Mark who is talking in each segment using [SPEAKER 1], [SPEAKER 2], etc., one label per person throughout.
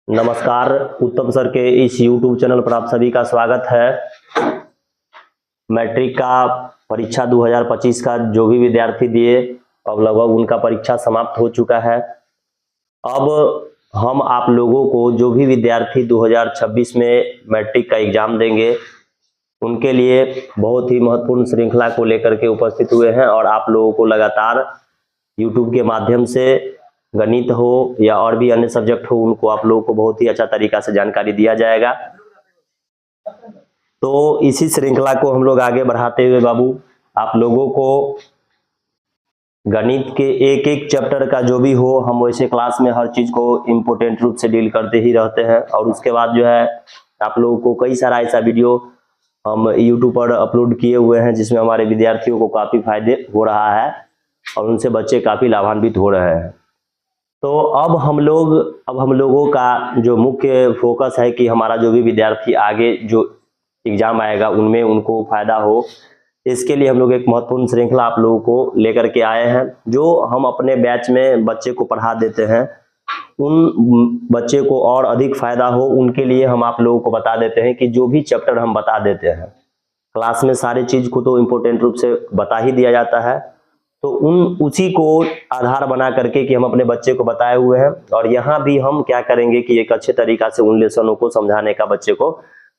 [SPEAKER 1] नमस्कार। उत्तम सर के इस YouTube चैनल पर आप सभी का स्वागत है। मैट्रिक का परीक्षा 2025 का जो भी विद्यार्थी दिए, अब लगभग उनका परीक्षा समाप्त हो चुका है। अब हम आप लोगों को जो भी विद्यार्थी 2026 में मैट्रिक का एग्जाम देंगे, उनके लिए बहुत ही महत्वपूर्ण श्रृंखला को लेकर के उपस्थित हुए हैं और आप लोगों को लगातार YouTube के माध्यम से गणित हो या और भी अन्य सब्जेक्ट हो, उनको आप लोगों को बहुत ही अच्छा तरीका से जानकारी दिया जाएगा। तो इसी श्रृंखला को हम लोग आगे बढ़ाते हुए बाबू आप लोगों को गणित के एक एक चैप्टर का जो भी हो, हम वैसे क्लास में हर चीज को इम्पोर्टेंट रूप से डील करते ही रहते हैं। और उसके बाद जो है आप लोगों को कई सारा ऐसा वीडियो हम YouTube पर अपलोड किए हुए हैं जिसमें हमारे विद्यार्थियों को काफी फायदे हो रहा है और उनसे बच्चे काफी लाभान्वित हो रहे हैं। तो अब हम लोगों का जो मुख्य फोकस है कि हमारा जो भी विद्यार्थी आगे जो एग्जाम आएगा उनमें उनको फायदा हो, इसके लिए हम लोग एक महत्वपूर्ण श्रृंखला आप लोगों को लेकर के आए हैं। जो हम अपने बैच में बच्चे को पढ़ा देते हैं, उन बच्चे को और अधिक फायदा हो उनके लिए हम आप लोगों को बता देते हैं कि जो भी चैप्टर हम बता देते हैं क्लास में, सारी चीज को तो इम्पोर्टेंट रूप से बता ही दिया जाता है। तो उसी को आधार बना करके कि हम अपने बच्चे को बताए हुए हैं। और यहाँ भी हम क्या करेंगे कि एक अच्छे तरीका से उन लेसनों को समझाने का बच्चे को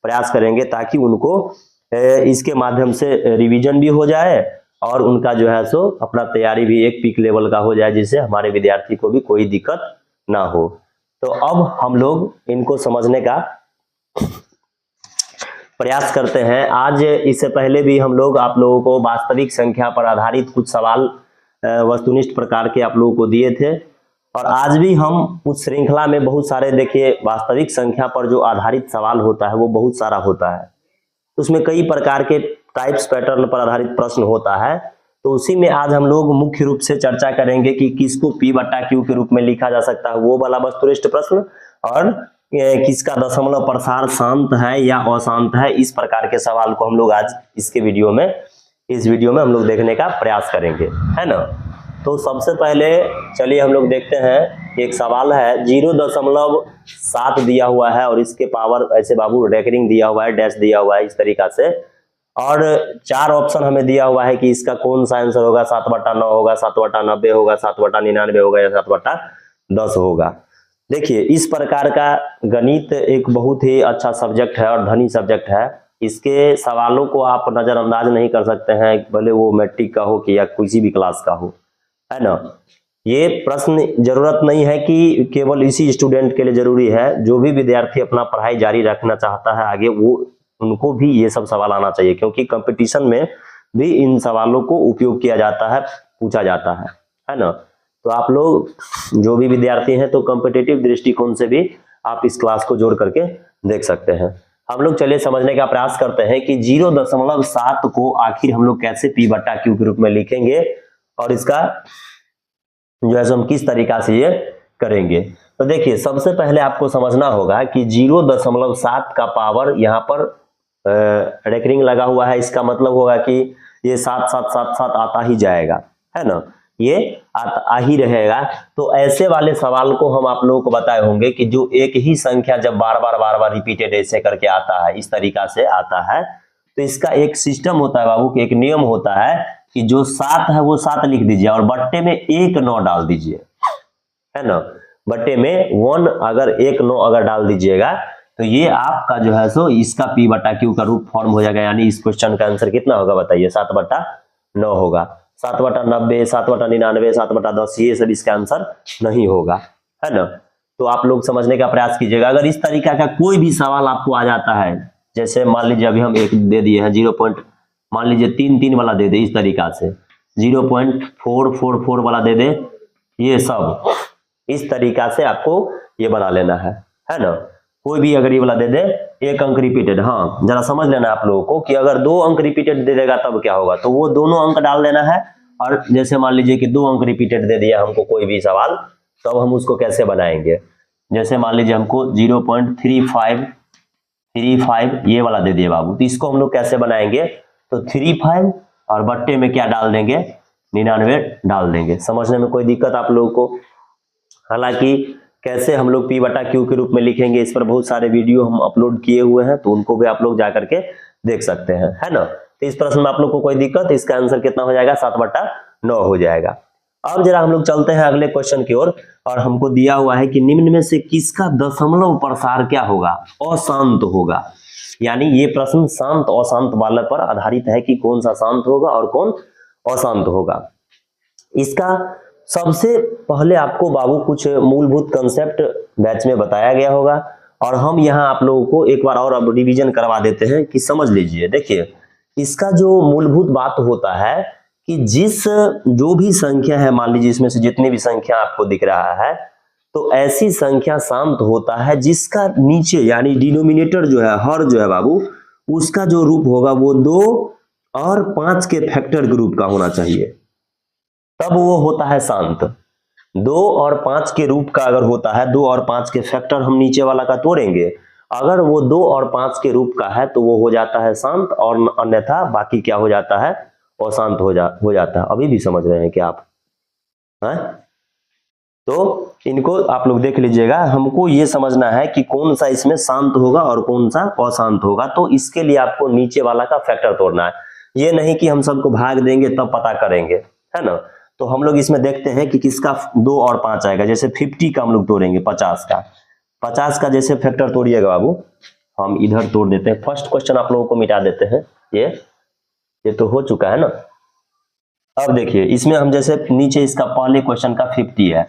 [SPEAKER 1] प्रयास करेंगे ताकि उनको इसके माध्यम से रिवीजन भी हो जाए और उनका जो है सो अपना तैयारी भी एक पीक लेवल का हो जाए, जिससे हमारे विद्यार्थी को भी कोई दिक्कत ना हो। तो अब हम लोग इनको समझने का प्रयास करते हैं। आज इससे पहले भी हम लोग आप लोगों को वास्तविक संख्या पर आधारित कुछ सवाल वस्तुनिष्ठ प्रकार के आप लोगों को दिए थे और आज भी हम उस श्रृंखला में बहुत सारे, देखिए वास्तविक संख्या पर जो आधारित सवाल होता है वो बहुत सारा होता है, उसमें कई प्रकार के टाइप्स पैटर्न पर आधारित प्रश्न होता है। तो उसी में आज हम लोग मुख्य रूप से चर्चा करेंगे कि किसको P/Q के रूप में लिखा जा सकता है, वो वाला वस्तुनिष्ठ प्रश्न, और किसका दशमलव प्रसार शांत है या अशांत है। इस प्रकार के सवाल को हम लोग आज इस वीडियो में हम लोग देखने का प्रयास करेंगे, है ना। तो सबसे पहले चलिए हम लोग देखते हैं। एक सवाल है 0.7 दिया हुआ है और इसके पावर ऐसे बाबू रेकरिंग दिया हुआ है, डैश दिया हुआ है इस तरीका से, और 4 ऑप्शन हमें दिया हुआ है कि इसका कौन सा आंसर होगा। 7/9 होगा, 7/90 होगा, 7/99 होगा या 7/10 होगा। देखिए इस प्रकार का गणित एक बहुत ही अच्छा सब्जेक्ट है और धनी सब्जेक्ट है। इसके सवालों को आप नजरअंदाज नहीं कर सकते हैं, भले वो मैट्रिक का हो कि या किसी भी क्लास का हो, है ना। ये प्रश्न जरूरत नहीं है कि केवल इसी स्टूडेंट के लिए जरूरी है, जो भी विद्यार्थी अपना पढ़ाई जारी रखना चाहता है आगे, वो उनको भी ये सब सवाल आना चाहिए, क्योंकि कंपटीशन में भी इन सवालों को उपयोग किया जाता है, पूछा जाता है ना। तो आप लोग जो भी विद्यार्थी हैं तो कॉम्पिटिटिव दृष्टिकोण से भी आप इस क्लास को जोड़ करके देख सकते हैं। हम लोग चलिए समझने का प्रयास करते हैं कि 0.7 को आखिर हम लोग कैसे P/Q के रूप में लिखेंगे और इसका जो है हम किस तरीका से ये करेंगे। तो देखिए सबसे पहले आपको समझना होगा कि 0.7 का पावर यहाँ पर रेकरिंग लगा हुआ है, इसका मतलब होगा कि ये 7 आता ही जाएगा, है ना, ये आ ही रहेगा। तो ऐसे वाले सवाल को हम आप लोगों को बताए होंगे कि जो एक ही संख्या जब बार बार रिपीटेड ऐसे करके आता है, इस तरीका से आता है, तो इसका एक सिस्टम होता है बाबू, कि एक नियम होता है कि जो 7 है वो 7 लिख दीजिए और बट्टे में 1 9 डाल दीजिए, है ना। बट्टे में 1 अगर 1 9 अगर डाल दीजिएगा तो ये आपका जो है सो इसका P/Q का रूप फॉर्म हो जाएगा। यानी इस क्वेश्चन का आंसर कितना होगा बताइए, 7/9 होगा। 7/90, 7/99, 7/10 ये सब इसका आंसर नहीं होगा, है ना। तो आप लोग समझने का प्रयास कीजिएगा। अगर इस तरीका का कोई भी सवाल आपको आ जाता है, जैसे मान लीजिए अभी हम एक दे दिए हैं मान लीजिए 3 वाला दे दे, इस तरीका से 0.444 वाला दे दे, ये सब इस तरीका से आपको ये बना लेना है ना। कोई भी अगर ये वाला दे दे, 1 अंक रिपीटेड, हाँ जरा समझ लेना आप लोगों को कि अगर 2 अंक रिपीटेड दे देगा तब क्या होगा, तो वो दोनों अंक डाल देना है। और जैसे मान लीजिए कि 2 अंक रिपीटेड दे दिया हमको कोई भी सवाल, तो अब हम उसको कैसे बनाएंगे। जैसे मान लीजिए हमको 0.35 ये वाला दे दिए बाबू, तो इसको हम लोग कैसे बनाएंगे, तो 35 और बट्टे में क्या डाल देंगे, 99 डाल देंगे। समझने में कोई दिक्कत आप लोगों को? हालांकि कैसे हम लोग P बटा Q के रूप में लिखेंगे, इस पर बहुत सारे वीडियो हम अपलोड किए हुए हैं, तो उनको भी आप लोग जा करके देख सकते हैं, है ना। तो इस प्रश्न में आप लोग को कोई दिक्कत, इसका आंसर कितना हो जाएगा, 7/9 हो जाएगा। अब जरा हम लोग चलते हैं अगले क्वेश्चन की ओर, और हमको दिया हुआ है कि निम्न में से किसका दशमलव प्रसार क्या होगा, अशांत होगा। यानी ये प्रश्न शांत अशांत वाले पर आधारित है कि कौन सा शांत होगा और कौन अशांत होगा। इसका सबसे पहले आपको बाबू कुछ मूलभूत कंसेप्ट बैच में बताया गया होगा, और हम यहाँ आप लोगों को एक बार और अब रिवीजन करवा देते हैं कि समझ लीजिए। देखिए, इसका जो मूलभूत बात होता है कि जो भी संख्या है, मान लीजिए इसमें से जितनी भी संख्या आपको दिख रहा है, तो ऐसी संख्या शांत होता है जिसका नीचे यानी डिनोमिनेटर जो है, हर जो है बाबू, उसका जो रूप होगा वो 2 और 5 के फैक्टर के रूप का होना चाहिए, तब वो होता है शांत। 2 और 5 के रूप का अगर होता है, 2 और 5 के फैक्टर हम नीचे वाला का तोड़ेंगे, अगर वो 2 और 5 के रूप का है तो वो हो जाता है शांत, और अन्यथा बाकी क्या हो जाता है, अशांत हो जाता है। अभी भी समझ रहे हैं क्या आप? हैं? तो इनको आप लोग देख लीजिएगा, हमको ये समझना है कि कौन सा इसमें शांत होगा और कौन सा अशांत होगा। तो इसके लिए आपको नीचे वाला का फैक्टर तोड़ना है, ये नहीं कि हम सबको भाग देंगे तब पता करेंगे, है ना। तो हम लोग इसमें देखते हैं कि किसका 2 और 5 आएगा। जैसे 50 का हम लोग तोड़ेंगे 50 का जैसे फैक्टर तोड़िएगा बाबू, हम इधर तोड़ देते हैं। फर्स्ट क्वेश्चन आप लोगों को मिटा देते हैं, ये तो हो चुका है ना। अब देखिए, इसमें हम जैसे नीचे इसका पहले क्वेश्चन का 50 है,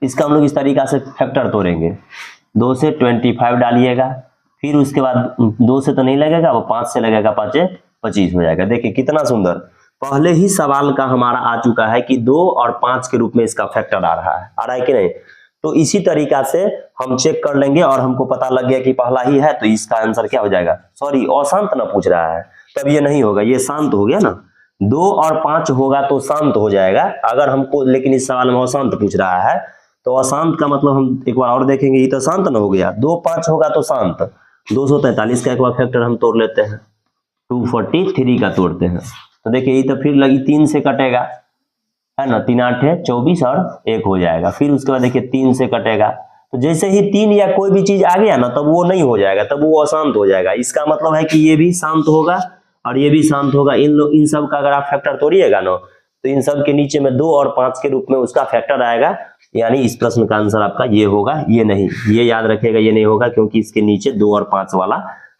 [SPEAKER 1] इसका हम लोग इस तरीका से फैक्टर तोड़ेंगे। 2 से 25 डालिएगा, फिर उसके बाद 2 से तो नहीं लगेगा, वो 5 से लगेगा, 5 25 हो जाएगा। देखिए कितना सुंदर, पहले ही सवाल का हमारा आ चुका है कि 2 और 5 के रूप में इसका फैक्टर आ रहा है कि नहीं। तो इसी तरीका से हम चेक कर लेंगे, और हमको पता लग गया कि पहला ही है, तो इसका आंसर क्या हो जाएगा, सॉरी अशांत ना पूछ रहा है, तब ये नहीं होगा, ये शांत हो गया ना। 2 और 5 होगा तो शांत हो जाएगा। अगर हमको लेकिन इस सवाल में अशांत पूछ रहा है, तो अशांत का मतलब हम एक बार और देखेंगे, ये तो शांत ना हो गया। 2 5 होगा तो शांत। 243 का एक बार फैक्टर हम तोड़ लेते हैं, 243 का तोड़ते हैं, तो देखिए ये तो फिर लगी 3 से कटेगा, है ना। 3 8 है 24 और 1 हो जाएगा। फिर उसके बाद देखिए 3 से कटेगा, तो जैसे ही 3 या कोई भी चीज आ गया ना, तब वो नहीं हो जाएगा, तब वो अशांत हो जाएगा। इसका मतलब है कि ये भी शांत होगा और ये भी शांत होगा। इन सब का अगर आप फैक्टर तोड़िएगा ना, तो इन सब के नीचे में 2 और 5 के रूप में उसका फैक्टर आएगा। यानी इस प्रश्न का आंसर आपका ये होगा, ये नहीं, ये याद रखेगा, ये नहीं होगा, क्योंकि इसके नीचे 2 और 5 वाला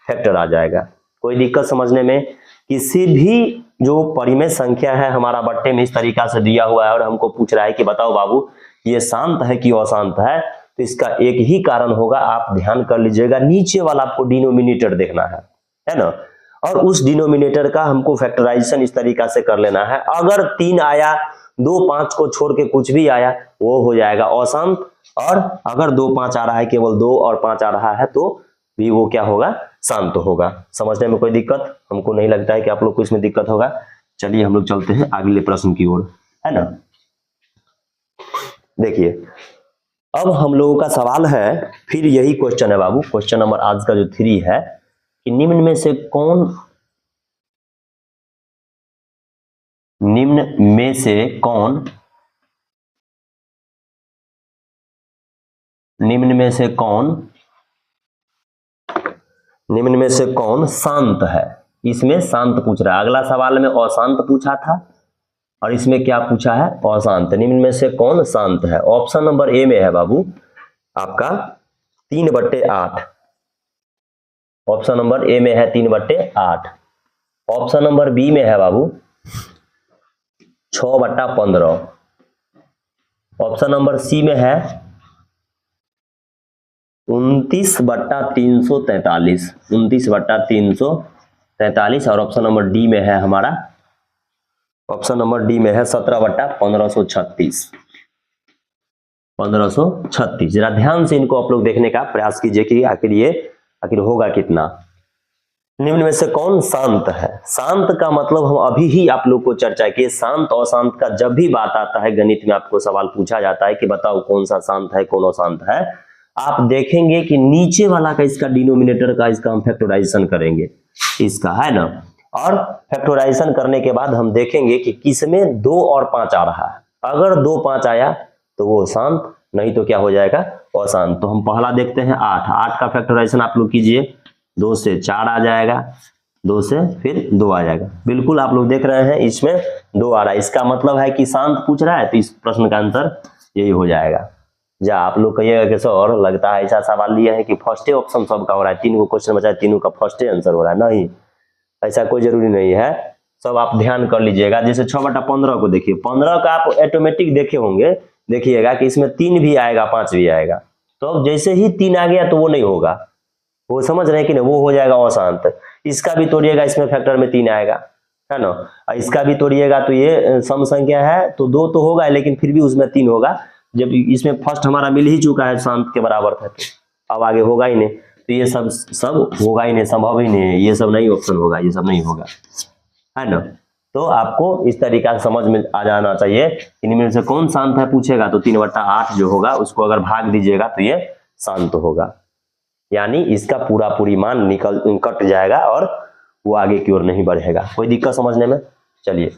[SPEAKER 1] फैक्टर आ जाएगा। कोई दिक्कत समझने में? किसी भी जो परिमेय संख्या है हमारा बट्टे में इस तरीका से दिया हुआ है, और हमको पूछ रहा है कि बताओ बाबू ये शांत है कि अशांत है, तो इसका एक ही कारण होगा, आप ध्यान कर लीजिएगा, नीचे वाला आपको डिनोमिनेटर देखना है ना। और उस डिनोमिनेटर का हमको फैक्टराइजेशन इस तरीका से कर लेना है। अगर 3 आया, 2 5 को छोड़ के कुछ भी आया, वो हो जाएगा अशांत। और अगर 2 5 आ रहा है, केवल 2 और 5 आ रहा है, तो भी वो क्या होगा, शांत होगा। समझने में कोई दिक्कत हमको नहीं लगता है कि आप लोग को इसमें दिक्कत होगा। चलिए हम लोग चलते हैं अगले प्रश्न की ओर, है ना। देखिए, अब हम लोगों का सवाल है, फिर यही क्वेश्चन है बाबू, क्वेश्चन नंबर आज का जो 3 है, कि निम्न में से कौन शांत है। इसमें शांत पूछ रहा है। अगला सवाल में अशांत पूछा था, और इसमें क्या पूछा है, अशांत। निम्न में से कौन शांत है? ऑप्शन नंबर ए में है बाबू आपका 3/8। ऑप्शन नंबर ए में है 3/8। ऑप्शन नंबर बी में है बाबू 6/15। ऑप्शन नंबर सी में है 29/343। 29/343। और ऑप्शन नंबर डी में है हमारा, ऑप्शन नंबर डी में है 17/1536। 1536। जरा ध्यान से इनको आप लोग देखने का प्रयास कीजिए कि आखिर होगा कितना। निम्न में से कौन शांत है? शांत का मतलब हम अभी ही आप लोग को चर्चा किए। शांत और अशांत का जब भी बात आता है, गणित में आपको सवाल पूछा जाता है कि बताओ कौन सा शांत है कौन अशांत है, आप देखेंगे कि नीचे वाला का, इसका डिनोमिनेटर का, इसका हम फैक्टराइजेशन करेंगे, इसका, है ना। और फैक्टराइजेशन करने के बाद हम देखेंगे कि किसमें 2 और 5 आ रहा है। अगर 2 5 आया तो वो शांत, नहीं तो क्या हो जाएगा, अशांत। तो हम पहला देखते हैं 8। 8 का फैक्टराइजेशन आप लोग कीजिए, 2 से 4 आ जाएगा, 2 से फिर 2 आ जाएगा। बिल्कुल आप लोग देख रहे हैं इसमें 2 आ रहा है, इसका मतलब है कि शांत पूछ रहा है, तो इस प्रश्न का आंसर यही हो जाएगा। या आप लोग कहिएगा कि सर लगता है ऐसा सवाल लिया है कि फर्स्ट ऑप्शन सबका हो रहा है, 3 को क्वेश्चन बचा है, तीनों का फर्स्ट आंसर हो रहा है। नहीं, ऐसा कोई जरूरी नहीं है, सब आप ध्यान कर लीजिएगा। जैसे 6/15 को देखिए, 15 का आप ऑटोमेटिक देखे होंगे, देखिएगा कि इसमें 3 भी आएगा, 5 भी आएगा। तो जैसे ही 3 आ गया तो वो नहीं होगा, वो समझ रहे हैं कि नहीं, वो हो जाएगा अशांत। इसका भी तोड़िएगा, इसमें फैक्टर में 3 आएगा, है ना। इसका भी तोड़िएगा तो ये सम संख्या है तो 2 तो होगा, लेकिन फिर भी उसमें 3 होगा। जब इसमें फर्स्ट हमारा मिल ही चुका है, शांत के बराबर था, तो अब आगे होगा ही नहीं। तो ये सब होगा ही नहीं, संभव ही नहीं है, ये सब नहीं ऑप्शन होगा, ये सब नहीं होगा, है ना। तो आपको इस तरीका से समझ में आ जाना चाहिए, इनमें से कौन शांत है पूछेगा तो 3/8 जो होगा उसको अगर भाग दीजिएगा तो ये शांत होगा, यानी इसका पूरी मान कट जाएगा और वो आगे की ओर नहीं बढ़ेगा। कोई दिक्कत समझने में? चलिए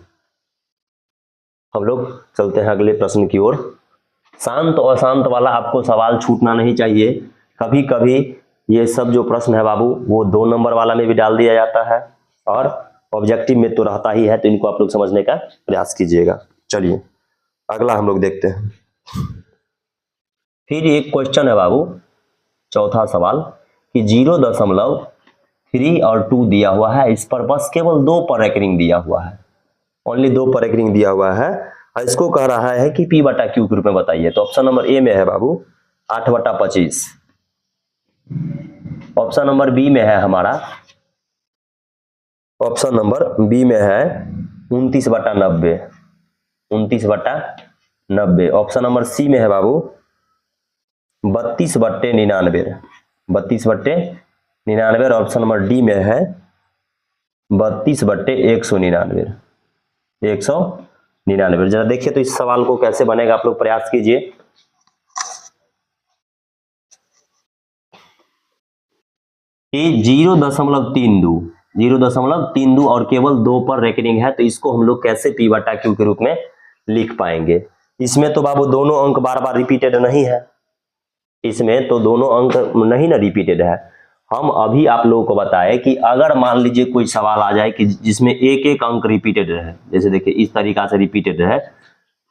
[SPEAKER 1] हम लोग चलते हैं अगले प्रश्न की ओर। शांत और अशांत वाला आपको सवाल छूटना नहीं चाहिए। कभी कभी ये सब जो प्रश्न है बाबू, वो 2 नंबर वाला में भी डाल दिया जाता है और ऑब्जेक्टिव में तो रहता ही है, तो इनको आप लोग समझने का प्रयास कीजिएगा। चलिए अगला हम लोग देखते हैं। फिर एक क्वेश्चन है बाबू, चौथा सवाल, कि 0.3 और 2 दिया हुआ है, इस पर बस केवल 2 पर रेकरिंग दिया हुआ है, ओनली 2 पर रेकरिंग दिया हुआ है, और इसको कह रहा है कि P/Q के रूप में बताइए। तो ऑप्शन नंबर ए में है बाबू 8/25, ऑप्शन नंबर बी में है हमारा, ऑप्शन नंबर बी में है 29/90, 29/90, ऑप्शन नंबर सी में है बाबू 32/99, 32/99, और ऑप्शन नंबर डी में है 32/199, 199। जरा देखिए तो इस सवाल को कैसे बनेगा, आप लोग प्रयास कीजिए। कि 0.32 और केवल 2 पर रेकरिंग है, तो इसको हम लोग कैसे P/Q के रूप में लिख पाएंगे। इसमें तो बाबू दोनों अंक बार बार रिपीटेड नहीं है, इसमें तो दोनों अंक नहीं ना रिपीटेड है। हम अभी आप लोगों को बताए कि अगर मान लीजिए कोई सवाल आ जाए कि जिसमें एक एक अंक रिपीटेड है, जैसे देखिए इस तरीका से रिपीटेड है,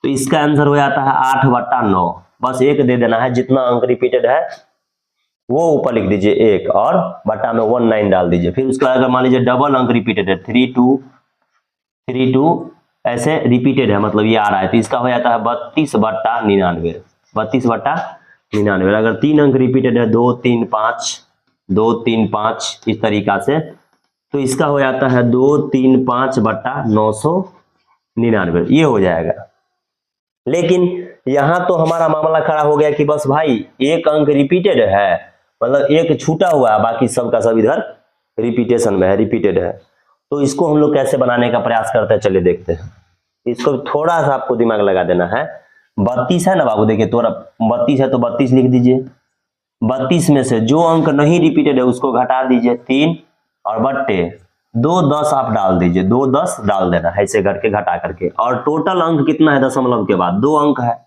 [SPEAKER 1] तो इसका आंसर हो जाता है 8/9। बस एक दे देना है, जितना अंक रिपीटेड है वो ऊपर लिख दीजिए 1 और बटा में 19 डाल दीजिए। फिर उसके बाद अगर मान लीजिए डबल अंक रिपीटेड है, 32 ऐसे रिपीटेड है, मतलब ये आ रहा है, तो इसका हो जाता है 32/99, 32/99। अगर 3 अंक रिपीटेड है, 2 3 5, 2 3 5 इस तरीका से, तो इसका हो जाता है 2 3 5/999, ये हो जाएगा। लेकिन यहां तो हमारा मामला खड़ा हो गया कि बस भाई एक अंक रिपीटेड है, मतलब एक छूटा हुआ है, बाकी सबका सब इधर रिपीटेशन में है, रिपीटेड है। तो इसको हम लोग कैसे बनाने का प्रयास करते हैं, चलिए देखते हैं। इसको थोड़ा सा आपको दिमाग लगा देना है। 32 है ना बाबू, देखिए थोड़ा 32 है तो 32 लिख दीजिए। 32 में से जो अंक नहीं रिपीटेड है उसको घटा दीजिए 3 और बट्टे 2 10 आप डाल दीजिए, 2 10 डाल देना है ऐसे करके घटा करके। और टोटल अंक कितना है दशमलव के बाद 2 अंक है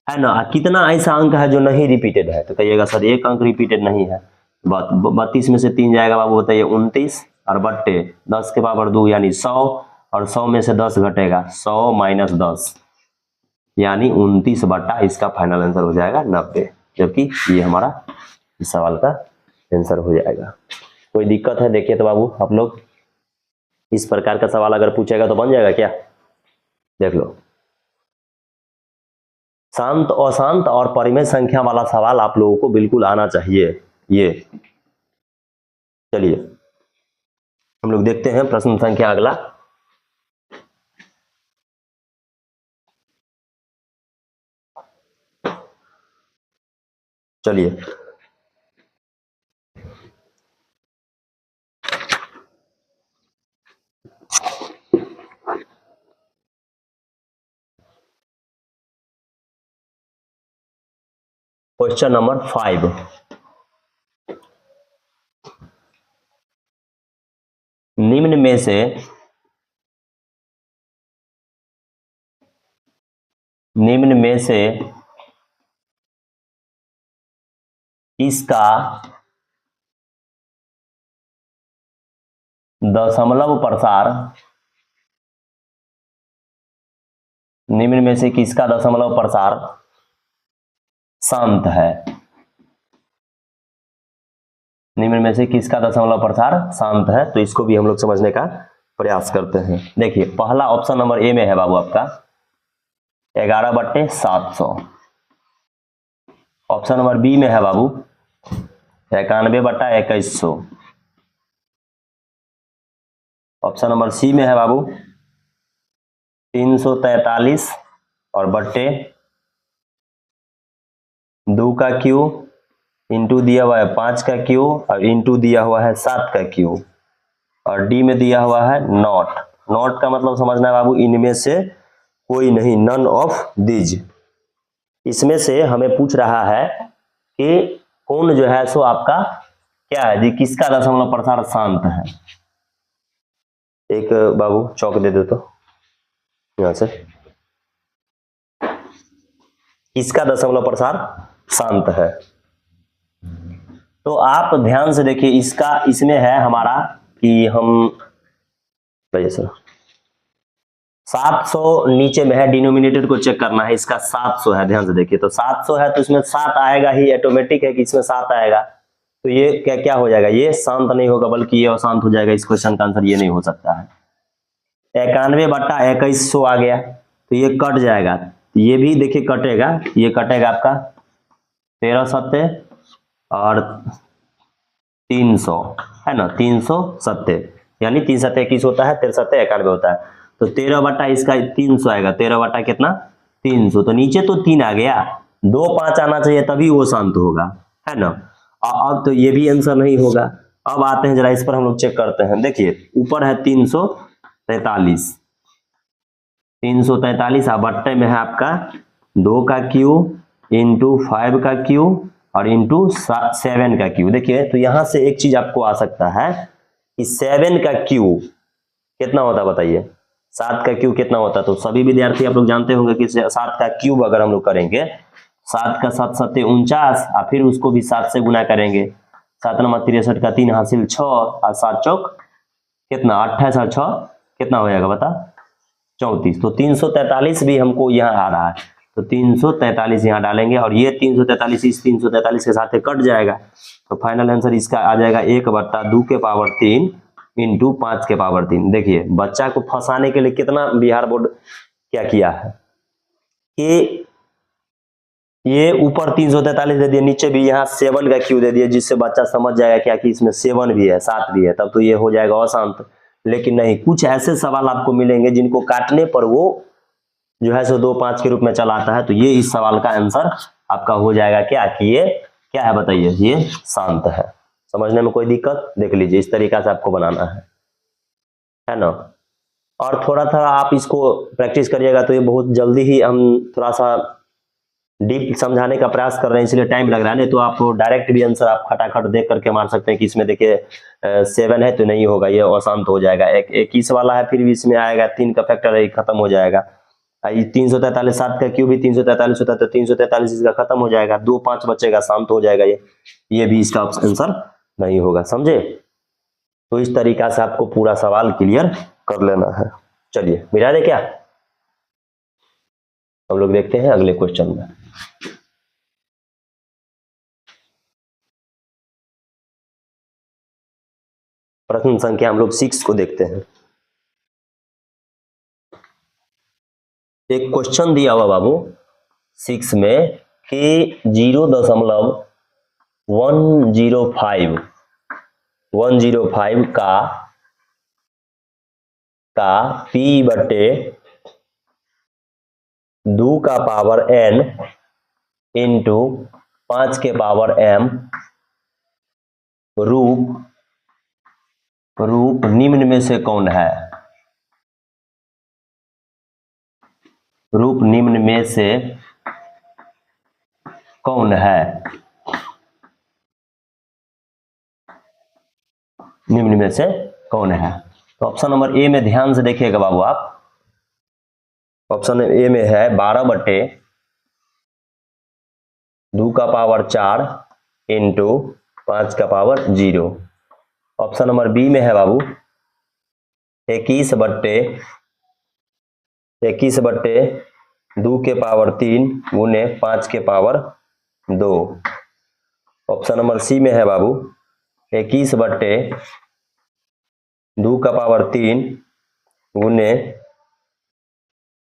[SPEAKER 1] ना। कितना ऐसा अंक है जो नहीं रिपीटेड है, तो कहिएगा सर एक अंक रिपीटेड नहीं है। 32 में से 3 जाएगा बाबू, बताइए 29 और बट्टे 10 के पावर 2 यानी 100, और 100 में से 10 घटेगा, 100 - 10 यानी 29 इसका फाइनल आंसर हो जाएगा 90, जबकि ये हमारा इस सवाल का आंसर हो जाएगा। कोई दिक्कत है देखिए तो बाबू, आप लोग इस प्रकार का सवाल अगर पूछेगा तो बन जाएगा क्या, देख लो। शांत अशांत और परिमेय संख्या वाला सवाल आप लोगों को बिल्कुल आना चाहिए ये। चलिए हम लोग देखते हैं प्रश्न संख्या अगला। चलिए क्वेश्चन नंबर 5, निम्न में से इसका दशमलव प्रसार निम्न में से किसका दशमलव प्रसार शांत है? निम्न में से किसका दशमलव प्रसार शांत है? तो इसको भी हम लोग समझने का प्रयास करते हैं। देखिए पहला ऑप्शन नंबर ए में है बाबू आपका 11/700। ऑप्शन नंबर बी में है बाबू 91/2100। ऑप्शन नंबर सी में है बाबू 343 और बट्टे 2 का क्यूब इंटू दिया हुआ है 5 का क्यूब और इंटू दिया हुआ है 7 का क्यूब और डी में दिया हुआ है नॉट। नॉट का मतलब समझना है बाबू इनमें से कोई नहीं, नन ऑफ दीज। इसमें से हमें पूछ रहा है कि कौन जो है सो आपका क्या है जी, किसका दशमलव प्रसार शांत है। एक बाबू चौक दे दो तो यहां से, किसका दशमलव प्रसार शांत है। तो आप ध्यान से देखिए इसका, इसमें है हमारा कि हम 700 नीचे में है, डिनोमिनेटर को चेक करना है, इसका 700 है। ध्यान से देखिए तो 700 है तो इसमें 7 आएगा ही, ऑटोमेटिक है कि इसमें 7 आएगा। तो ये क्या क्या हो जाएगा, ये शांत नहीं होगा बल्कि ये अशांत हो जाएगा। इस क्वेश्चन का आंसर ये नहीं हो सकता है। 91/2100 आ गया तो ये कट जाएगा, ये भी देखिए कटेगा, ये कटेगा आपका 13 सत्ते और 300 है ना, 370 यानी 3 सत्ते 21 होता है, 13 सत्ते 91 होता है। तो 13 बटा इसका 300 आएगा, 13 बटा कितना 300। तो नीचे तो 3 आ गया, 2 5 आना चाहिए तभी वो शांत होगा, है ना। अब तो ये भी आंसर नहीं होगा। अब आते हैं जरा इस पर हम लोग चेक करते हैं। देखिए ऊपर है 343, 343 बट्टे में है आपका 2 का क्यूब इंटू 5 का क्यूब और इंटू 7 का क्यूब। देखिए तो यहां से एक चीज आपको आ सकता है कि 7 का क्यूब कितना होता है बताइए, 7 का क्यूब कितना होता है। तो सभी विद्यार्थी आप लोग जानते होंगे कि 7 का क्यूब अगर हम लोग करेंगे, 7 का 7 सत्ते 49 और फिर उसको भी 7 से गुना करेंगे, 7 नंबर 63 का 3 हासिल 6 और 7 चौक कितना 28 और 6 कितना हो जाएगा बता 34। तो 343 भी हमको यहाँ आ रहा है, तो 343 यहाँ डालेंगे और ये 343 इस 343 के साथ कट जाएगा। तो फाइनल आंसर इसका आ जाएगा 1/2 के पावर 3 इंटू 5 के पावर 3। देखिए बच्चा को फंसाने के लिए कितना बिहार बोर्ड क्या किया है कि ये ऊपर 343 दे दिए, नीचे भी यहाँ 7 का क्यू दे दिए, जिससे बच्चा समझ जाएगा क्या कि इसमें 7 भी है 7 भी है, तब तो ये हो जाएगा अशांत। लेकिन नहीं, कुछ ऐसे सवाल आपको मिलेंगे जिनको काटने पर वो जो है सो 2 5 के रूप में चला आता है। तो ये इस सवाल का आंसर आपका हो जाएगा क्या कि ये क्या है बताइए, ये शांत है। समझने में कोई दिक्कत, देख लीजिए इस तरीका से आपको बनाना है ना। और थोड़ा थोड़ा आप इसको प्रैक्टिस करिएगा तो ये बहुत जल्दी ही हम थोड़ा सा डीप समझाने का प्रयास कर रहे हैं, इसलिए टाइम लग रहा है। नहीं तो आप डायरेक्ट भी आंसर आप खटाखट देख करके मार सकते हैं कि इसमें देखिए 7 है तो नहीं होगा, ये अशांत हो जाएगा। 21 वाला है फिर भी इसमें आएगा, 3 का फैक्टर है खत्म हो जाएगा। 343 7 का क्यूब भी 343 होता है तो 343 इसका खत्म हो जाएगा, 2 5 बचेगा, शांत हो जाएगा। ये भी इसका आंसर नहीं होगा, समझे। तो इस तरीका से आपको पूरा सवाल क्लियर कर लेना है। चलिए मिटा दे क्या, हम लोग देखते हैं अगले क्वेश्चन में। प्रश्न संख्या हम लोग 6 को देखते हैं। एक क्वेश्चन दिया हुआ बाबू 6 में कि 0.105 का P बटे 2 का पावर n इंटू 5 के पावर m रूप निम्न में से कौन है। रूप निम्न में से कौन है। निम्न में से कौन है। तो ऑप्शन नंबर ए में ध्यान से देखिएगा बाबू आप। ऑप्शन ए में है 12/2 का पावर 4 इंटू 5 का पावर 0। ऑप्शन नंबर बी में है बाबू 21/2 के पावर 3 गुने 5 के पावर 2। ऑप्शन नंबर सी में है बाबू 21/2 का पावर 3 गुने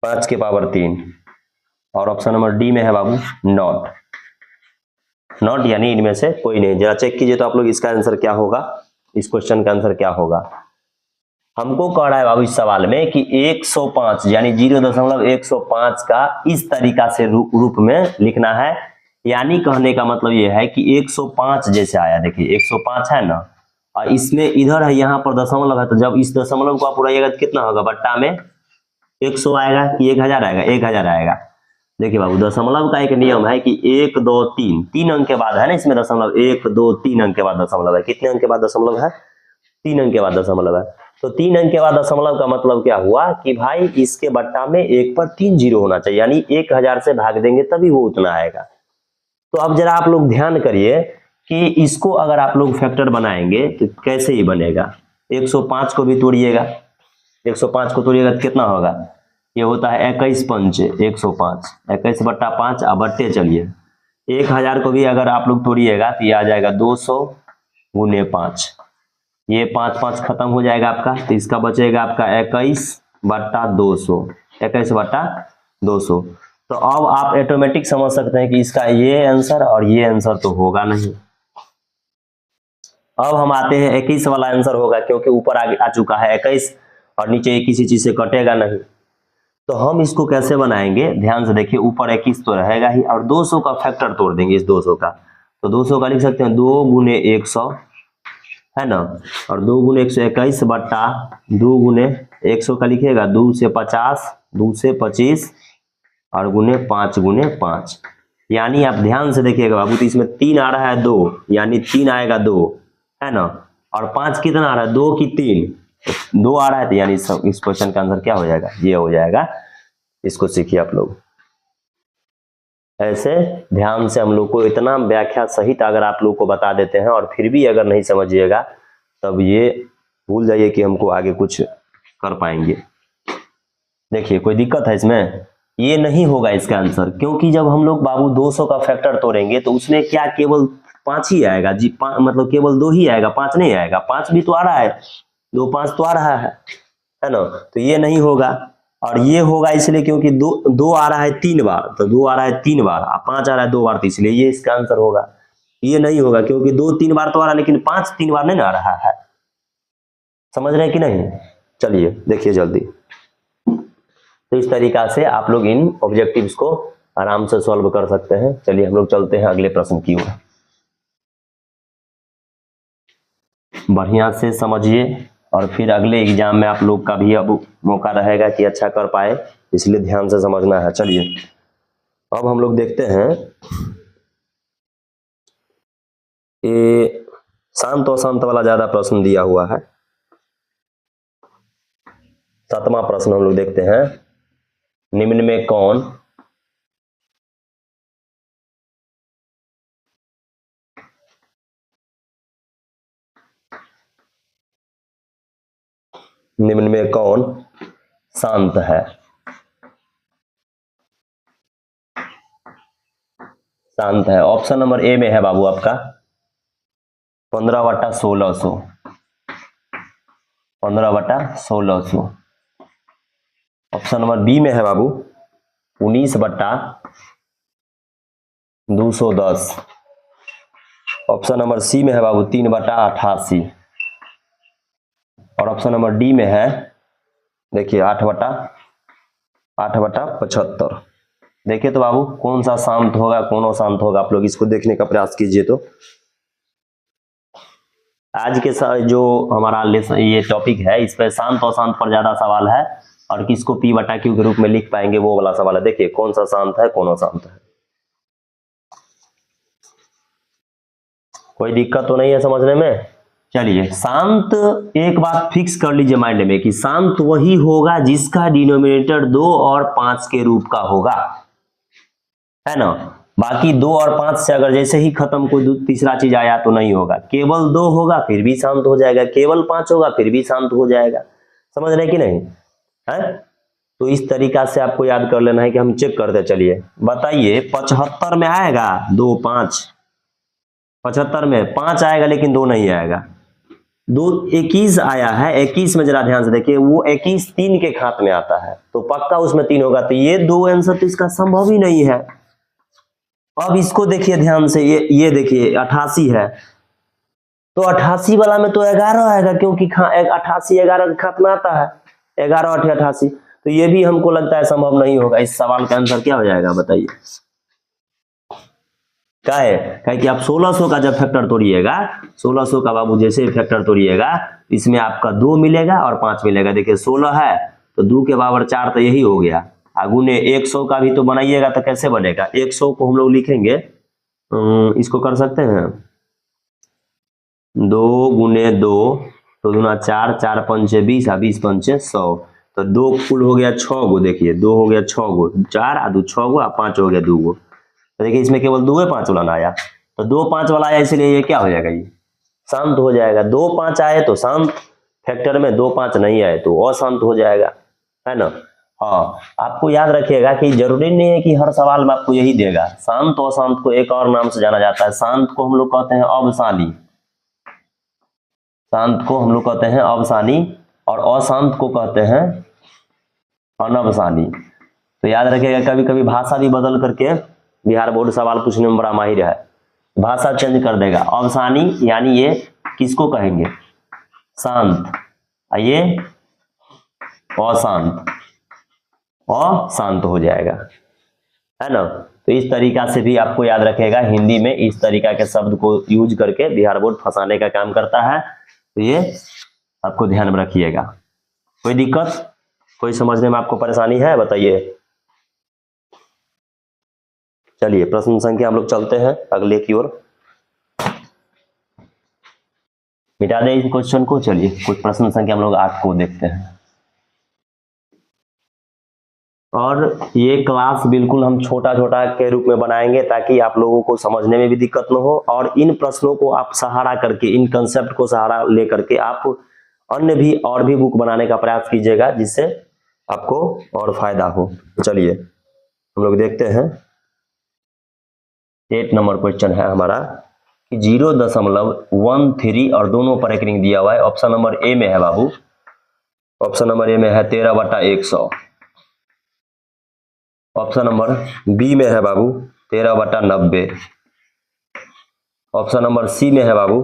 [SPEAKER 1] 5 के पावर 3। और ऑप्शन नंबर डी में है बाबू नॉट यानी इनमें से कोई नहीं। जरा चेक कीजिए तो आप लोग इसका आंसर क्या होगा, इस क्वेश्चन का आंसर क्या होगा। हमको कह रहा है बाबू इस सवाल में कि 105 यानी 0.105 का इस तरीका से रूप में लिखना है। यानी कहने का मतलब ये है कि 105 जैसे आया, देखिए 105 है ना, और इसमें इधर है यहाँ पर दशमलव है, तो जब इस दशमलव को आप उड़ाइएगा तो कितना होगा, बट्टा में 100 आएगा कि 1000 आएगा, 1000 आएगा। देखिए बाबू दशमलव का एक नियम है कि 1 2 3 3 अंक के बाद है ना, इसमें दशमलव 1 2 3 अंक के बाद दशमलव है। कितने अंक के बाद दशमलव है, 3 अंक के बाद दशमलव है। तो 3 अंक के बाद दशमलव का मतलब क्या हुआ कि भाई इसके बट्टा में 1 पर 3 जीरो होना चाहिए, यानी 1000 से भाग देंगे तभी वो उतना आएगा। तो अब जरा आप लोग ध्यान करिए कि इसको अगर आप लोग फैक्टर बनाएंगे तो कैसे ही बनेगा। 105 को भी तोड़िएगा, 105 को तोड़िएगा तो कितना होगा, ये होता है 21 पंच 105, 21/5 बट्टे चलिए 1000 को भी अगर आप लोग तोड़िएगा तो ये आ जाएगा 200 गुने 5, ये 5 5 खत्म हो जाएगा आपका, तो इसका बचेगा आपका 21/200, 21/200। तो अब आप ऑटोमेटिक समझ सकते हैं कि इसका ये आंसर और ये आंसर तो होगा नहीं। अब हम आते हैं 21 वाला आंसर होगा, क्योंकि ऊपर आ चुका है 21 और नीचे किसी चीज से कटेगा नहीं। तो हम इसको कैसे बनाएंगे, ध्यान से देखिए, ऊपर 21 तो रहेगा ही और 200 का फैक्टर तोड़ देंगे इस 200 का। तो 200 का लिख सकते हैं 2 गुने 100 है ना, और 2 गुने 121 बट्टा 2 गुने 100 का लिखिएगा 2 से 50, 2 से 25 और गुने 5 गुने 5। यानी आप ध्यान से देखिएगा बाबू, तो इसमें 3 आ रहा है 2, यानी 3 आएगा 2 है ना, और 5 कितना आ रहा है 2 की 3, 2 आ रहा है, तो यानी इस क्वेश्चन का आंसर क्या हो जाएगा, ये हो जाएगा। इसको सीखिए आप लोग ऐसे ध्यान से। हम लोग को इतना व्याख्या सहित अगर आप लोग को बता देते हैं और फिर भी अगर नहीं समझिएगा तब ये भूल जाइए कि हमको आगे कुछ कर पाएंगे। देखिए कोई दिक्कत है इसमें, ये नहीं होगा इसका आंसर, क्योंकि जब हम लोग बाबू 200 का फैक्टर तोड़ेंगे तो उसमें क्या केवल 5 ही आएगा जी, मतलब केवल 2 ही आएगा, 5 नहीं आएगा। 5 भी तो आ रहा है, 2 5 तो आ रहा है ना, तो ये नहीं होगा। और ये होगा इसलिए क्योंकि 2 आ रहा है 3 बार, तो 2 आ रहा है 3 बार, 5 आ रहा है 2 बार, तो इसलिए ये इसका आंसर होगा। ये नहीं होगा क्योंकि 2 3 बार तो आ रहा है, लेकिन 5 3 बार नहीं आ रहा है। समझ रहे हैं कि नहीं, चलिए देखिए जल्दी। तो इस तरीका से आप लोग इन ऑब्जेक्टिव्स को आराम से सॉल्व कर सकते हैं। चलिए हम लोग चलते हैं अगले प्रश्न की ओर। बढ़िया से समझिए और फिर अगले एग्जाम में आप लोग का भी अब मौका रहेगा कि अच्छा कर पाए, इसलिए ध्यान से समझना है। चलिए अब हम लोग देखते हैं, ये शांत और शांत वाला ज्यादा प्रश्न दिया हुआ है। 7वां प्रश्न हम लोग देखते हैं, निम्न में कौन शांत है। शांत है, ऑप्शन नंबर ए में है बाबू आपका 15/1600, 15/1600। ऑप्शन नंबर बी में है बाबू 19/210। ऑप्शन नंबर सी में है बाबू 3/88। और ऑप्शन नंबर डी में है देखिए 8/75। देखिए तो बाबू कौन सा शांत होगा, कौन अशांत होगा, आप लोग इसको देखने का प्रयास कीजिए। तो आज के जो हमारा ये टॉपिक है, इस पर शांत और अशांत पर ज्यादा सवाल है, और किसको P/Q के रूप में लिख पाएंगे वो वाला सवाल है। देखिए कौन सा शांत है, कौन अशांत है। कोई दिक्कत तो नहीं है समझने में। चलिए शांत, एक बात फिक्स कर लीजिए माइंड में कि शांत वही होगा जिसका डिनोमिनेटर 2 और 5 के रूप का होगा, है ना। बाकी 2 और 5 से अगर जैसे ही खत्म कोई तीसरा चीज आया तो नहीं होगा। केवल 2 होगा फिर भी शांत हो जाएगा, केवल 5 होगा फिर भी शांत हो जाएगा। समझ रहे कि नहीं है? तो इस तरीका से आपको याद कर लेना है कि हम चेक करते चलिए। बताइए 75 में आएगा 2 5, 75 में 5 आएगा लेकिन 2 नहीं आएगा। 2 21 आया है, 21 में जरा ध्यान से देखिए, वो 21 3 के खात में आता है तो पक्का उसमें 3 होगा, तो ये 2 आंसर तो इसका संभव ही नहीं है। अब इसको देखिए ध्यान से, ये देखिए 88 है, तो 88 वाला में तो 11 आएगा क्योंकि 88 11 के खात में आता है, 11 8 88, तो ये भी हमको लगता है संभव नहीं होगा। इस सवाल का आंसर क्या हो जाएगा बताइए? क्या है कि आप 1600 का जब फैक्टर तोड़िएगा, 1600 का बाबू जैसे फैक्टर तोड़िएगा, इसमें आपका 2 मिलेगा और 5 मिलेगा। देखिए 16 है तो 2 के बराबर 4 तो यही हो गया। गुने 100 का भी तो बनाइएगा तो कैसे बनेगा? 100 को हम लोग लिखेंगे, इसको कर सकते हैं 2 गुने 2 तो 2 4, 4 पंचे 20 और 20 पंचे 100, तो 2 कुल हो गया 6 गो। देखिए 2 हो गया 6 गो, 4 और 2 6 गो और 5 हो गया 2 गो। तो देखिए इसमें केवल 2 5 वाला आया, तो 2 5 वाला आया इसलिए ये क्या हो जाएगा? ये शांत हो जाएगा। 2 5 आए तो शांत फैक्टर में, 2 5 नहीं आए तो अशांत हो जाएगा, है ना? हाँ, आपको याद रखिएगा कि जरूरी नहीं है कि हर सवाल में आपको यही देगा। शांत और अशांत को एक और नाम से जाना जाता है। शांत को हम लोग कहते हैं अवसानी, शांत को हम लोग कहते हैं अवसानी, और अशांत को कहते हैं अनवसानी। तो याद रखिएगा, कभी कभी भाषा भी बदल करके बिहार बोर्ड सवाल पूछने में बड़ा माहिर है, भाषा चेंज कर देगा। अवसानी यानी ये किसको कहेंगे? शांत, ये अशांत, अशांत हो जाएगा, है ना? तो इस तरीका से भी आपको याद रखेगा, हिंदी में इस तरीका के शब्द को यूज करके बिहार बोर्ड फंसाने का काम करता है, तो ये आपको ध्यान में रखिएगा। कोई दिक्कत, कोई समझने में आपको परेशानी है बताइए? चलिए प्रश्न संख्या हम लोग चलते हैं अगले की ओर, मिटा दें इस क्वेश्चन को। चलिए कुछ प्रश्न संख्या हम लोग 8 को देखते हैं, और ये क्लास बिल्कुल हम छोटा छोटा के रूप में बनाएंगे ताकि आप लोगों को समझने में भी दिक्कत न हो, और इन प्रश्नों को आप सहारा करके, इन कंसेप्ट को सहारा ले करके आप अन्य भी और भी बुक बनाने का प्रयास कीजिएगा जिससे आपको और फायदा हो। चलिए हम लोग देखते हैं, 8 नंबर क्वेश्चन है हमारा कि 0.13 और दोनों पर एक रिंग दिया हुआ है। ऑप्शन नंबर ए में है बाबू, ऑप्शन नंबर ए में है 13/100, ऑप्शन नंबर बी में है बाबू 13/90, ऑप्शन नंबर सी में है बाबू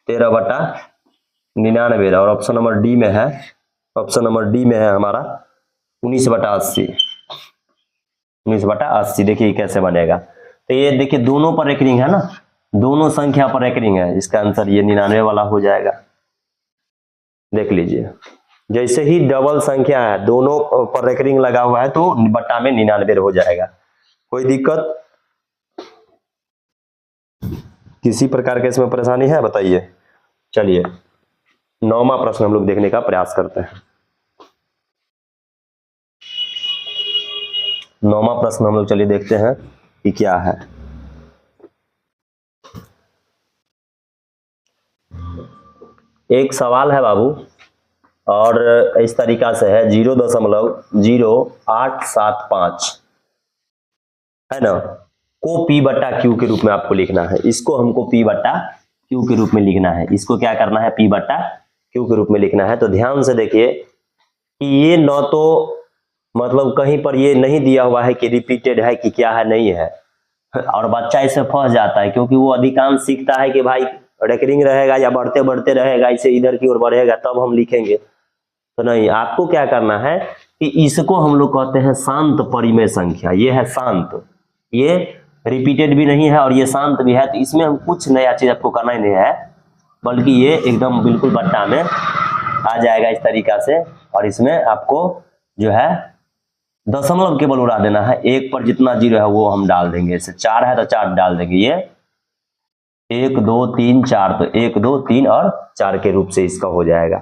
[SPEAKER 1] 13/99, और ऑप्शन नंबर डी में है, ऑप्शन नंबर डी में है हमारा 19/80, 19/80। देखिए कैसे बनेगा, तो ये देखिए दोनों पर एक रिंग है ना, दोनों संख्या पर एक रिंग है, इसका आंसर ये 99 वाला हो जाएगा। देख लीजिए, जैसे ही डबल संख्या है, दोनों पर एक रिंग लगा हुआ है तो बट्टा में 99 हो जाएगा। कोई दिक्कत, किसी प्रकार के इसमें परेशानी है बताइए? चलिए 9वां प्रश्न हम लोग देखने का प्रयास करते हैं। 9वां प्रश्न हम लोग चलिए देखते हैं कि क्या है। एक सवाल है बाबू, और इस तरीका से है 0.0875 है ना, को P/Q के रूप में आपको लिखना है। इसको हमको P/Q के रूप में लिखना है, इसको क्या करना है? P/Q के रूप में लिखना है। तो ध्यान से देखिए कि ये न तो मतलब कहीं पर ये नहीं दिया हुआ है कि रिपीटेड है कि क्या है, नहीं है, और बच्चा इससे फंस जाता है क्योंकि वो अधिकांश सीखता है कि भाई रेकरिंग रहेगा या बढ़ते बढ़ते रहेगा, इसे इधर की ओर बढ़ेगा तब हम लिखेंगे। तो नहीं, आपको क्या करना है कि इसको हम लोग कहते हैं शांत परिमेय संख्या। ये है शांत, ये रिपीटेड भी नहीं है और ये शांत भी है, तो इसमें हम कुछ नया चीज आपको करना ही नहीं है, बल्कि ये एकदम बिल्कुल बट्टा में आ जाएगा इस तरीका से। और इसमें आपको जो है दशमलव केवल उड़ा देना है, 1 पर जितना 0 है वो हम डाल देंगे। जैसे 4 है तो 4 डाल देंगे, ये 1 2 3 4, तो 1 2 3 और 4 के रूप से इसका हो जाएगा,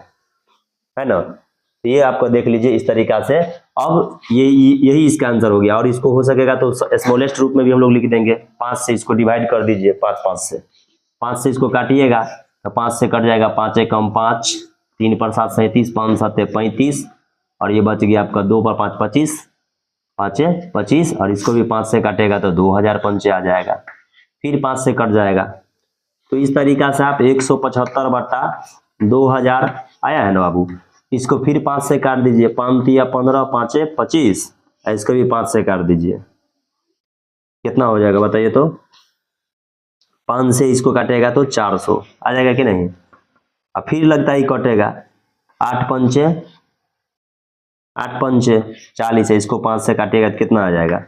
[SPEAKER 1] है ना? तो ये आपको देख लीजिए इस तरीका से। अब यही इसका आंसर हो गया। और इसको हो सकेगा तो स्मॉलेस्ट रूप में भी हम लोग लिख देंगे। 5 से इसको डिवाइड कर दीजिए, 5 से इसको काटिएगा तो 5 से कट जाएगा, 5 एकम 5, 3 पर 7 37, 5 7 35, और ये बच गया आपका 2 पर 5 25, 5 25, और इसको भी 5 से काटेगा तो 2000 पंचे आ जाएगा, फिर 5 से कट जाएगा। तो इस तरीका से आप 175 बटा 2000 आया है ना बाबू। इसको फिर 5 से काट दीजिए, 5 या 15, 5 25, इसको भी 5 से काट दीजिए, कितना हो जाएगा बताइए तो। 5 से इसको काटेगा तो 400 आ जाएगा कि नहीं। अब फिर लगता ही कटेगा, 8 पंचे 40 है, इसको 5 से काटेगा तो कितना आ जाएगा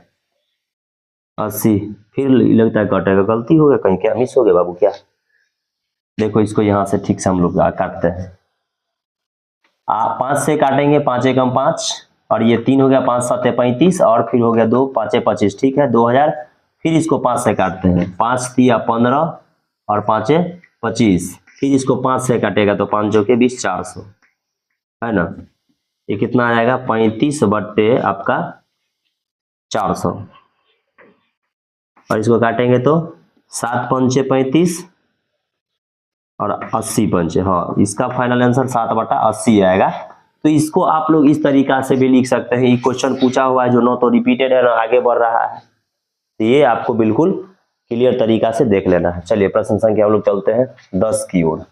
[SPEAKER 1] 80, फिर लगता है कटेगा। गलती हो गया कहीं, क्या मिस हो गया बाबू क्या। देखो इसको यहाँ से ठीक से हम लोग काटते हैं। 5 से काटेंगे, 5 एकम 5, और ये 3 हो गया, 5 7 35, और फिर हो गया 2 5 25, ठीक है 2000। फिर इसको 5 से काटते हैं, 5 3 15, और 5 25, फिर इसको 5 से काटेगा तो 5 जो के 20, 400 है ना। ये कितना आ जाएगा 35 बट्टे आपका 400, और इसको काटेंगे तो 7 पंचे 35 और 80 पंचे, हाँ इसका फाइनल आंसर 7 बटा 80 आएगा। तो इसको आप लोग इस तरीका से भी लिख सकते हैं। ये क्वेश्चन पूछा हुआ है जो न तो रिपीटेड है ना आगे बढ़ रहा है, तो ये आपको बिल्कुल क्लियर तरीका से देख लेना है। चलिए प्रश्न संख्या हम लोग चलते हैं 10 की ओर।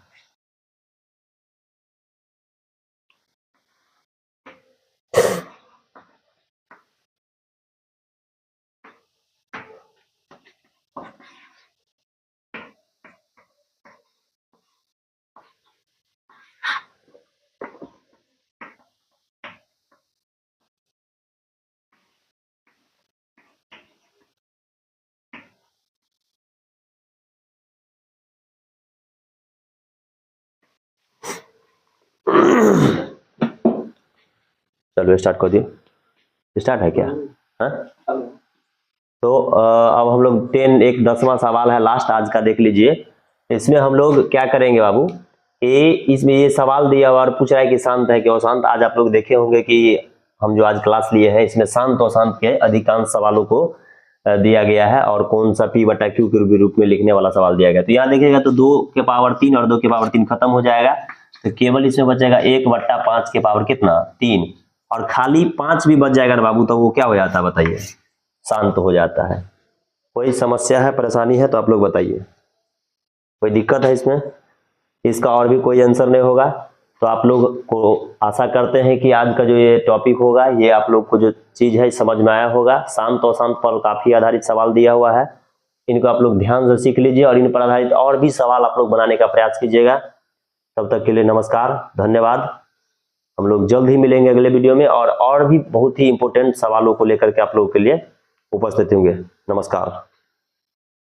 [SPEAKER 1] चलो स्टार्ट कर दियो, स्टार्ट है क्या है? तो अब हम लोग 10वां सवाल है लास्ट आज का, देख लीजिए। इसमें हम लोग क्या करेंगे बाबू, इसमें ये सवाल दिया हुआ और पूछ रहा है कि शांत है कि अशांत। आज आप लोग देखे होंगे कि हम जो आज क्लास लिए हैं इसमें शांत अशांत के अधिकांश सवालों को दिया गया है, और कौन सा P बटा Q के रूप में लिखने वाला सवाल दिया गया। तो यहाँ देखिएगा तो 2 के पावर 3 और 2 के पावर 3 खत्म हो जाएगा, तो केवल इसमें बचेगा 1 बट्टा 5 के पावर कितना 3, और खाली 5 भी बच जाएगा ना बाबू, तो वो क्या हो जाता है बताइए, शांत हो जाता है। कोई समस्या है, परेशानी है तो आप लोग बताइए, कोई दिक्कत है इसमें? इसका और भी कोई आंसर नहीं होगा। तो आप लोग को आशा करते हैं कि आज का जो ये टॉपिक होगा ये आप लोग को जो चीज है समझ में आया होगा। शांत और अशांत पर काफी आधारित सवाल दिया हुआ है, इनको आप लोग ध्यान से सीख लीजिए और इन पर आधारित और भी सवाल आप लोग बनाने का प्रयास कीजिएगा। तब तक के लिए नमस्कार, धन्यवाद। हम लोग जल्द ही मिलेंगे अगले वीडियो में, और भी बहुत ही इंपॉर्टेंट सवालों को लेकर के आप लोगों के लिए उपस्थित होंगे। नमस्कार।